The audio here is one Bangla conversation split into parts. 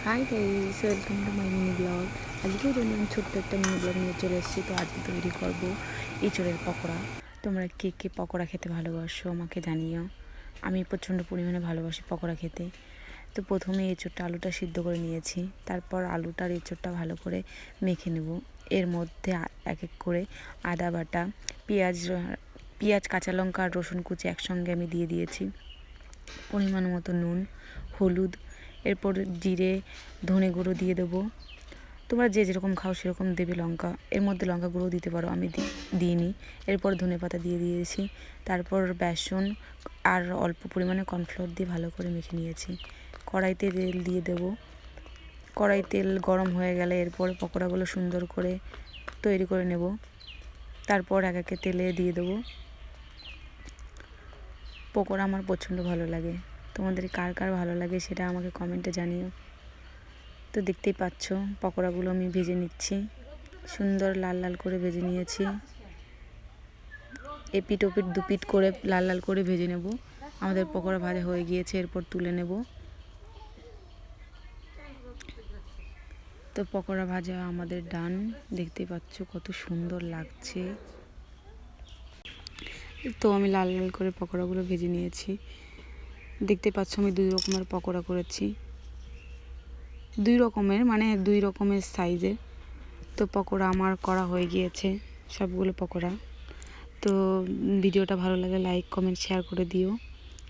Hi guys, welcome to my mini blog. আজকেও আমি ছোট্ট একটা মিনি ব্লগ নিয়ে চলে এসেছি। তো আজকে তৈরি করব এঁচোড়ের পকোড়া। তোমরা কে কে পকোড়া খেতে ভালোবাসো আমাকে জানিও। আমি প্রচণ্ড পরিমাণে ভালোবাসি পকোড়া খেতে। তো প্রথমে এঁচোড়টা আলুটা সিদ্ধ করে নিয়েছি, তারপর আলুটার এঁচোড়টা ভালো করে মেখে নেব। এর মধ্যে এক এক করে আদা বাটা, পেঁয়াজ কাঁচা লঙ্কা আর রসুন কুচি একসঙ্গে আমি দিয়ে দিয়েছি, পরিমাণ মতো নুন, হলুদ, এরপর জিরে ধনে গুঁড়ো দিয়ে দেবো। তোমরা যে যেরকম খাও সেরকম দেবে। লঙ্কা, এর মধ্যে লঙ্কা গুঁড়ো দিতে পারো, আমি দিইনি। এরপর ধনে পাতা দিয়ে দিয়েছি, তারপর বেসন আর অল্প পরিমাণে কর্নফ্লাওয়ার দিয়ে ভালো করে মেখে নিয়েছি। কড়াইতে তেল দিয়ে দেবো। কড়াই তেল গরম হয়ে গেলে এরপর পকোড়াগুলো সুন্দর করে তৈরি করে নেব। তারপর এক একে তেলে দিয়ে দেবো। পকোড়া আমার প্রচণ্ড ভালো লাগে। তোমাদের কার কার ভালো লাগে সেটা আমাকে কমেন্টে জানিও। তো দেখতেই পাচ্ছ পকোড়াগুলো আমি ভেজে নিচ্ছি, সুন্দর লাল লাল করে ভেজে নিয়েছি। এপিট ওপিট দুপিট করে লাল লাল করে ভেজে নেব। আমাদের পকোড়া ভাজা হয়ে গিয়েছে, এরপর তুলে নেব। তো পকোড়া ভাজা আমাদের ডান। দেখতেই পাচ্ছ কত সুন্দর লাগছে। তো আমি লাল লাল করে পকোড়াগুলো ভেজে নিয়েছি। দেখতে পাচ্ছ আমি দুই রকমের পকোড়া করেছি, দুই রকমের সাইজের। তো পকোড়া আমার করা হয়ে গিয়েছে, সবগুলো পকোড়া। তো ভিডিওটা ভালো লাগলে লাইক কমেন্ট শেয়ার করে দিও,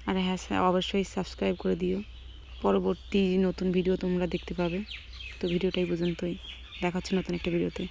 আর হ্যাঁ অবশ্যই সাবস্ক্রাইব করে দিও। পরবর্তী নতুন ভিডিও তোমরা দেখতে পাবে। তো ভিডিওটা এই পর্যন্তই, দেখা হচ্ছে নতুন একটা ভিডিওতে।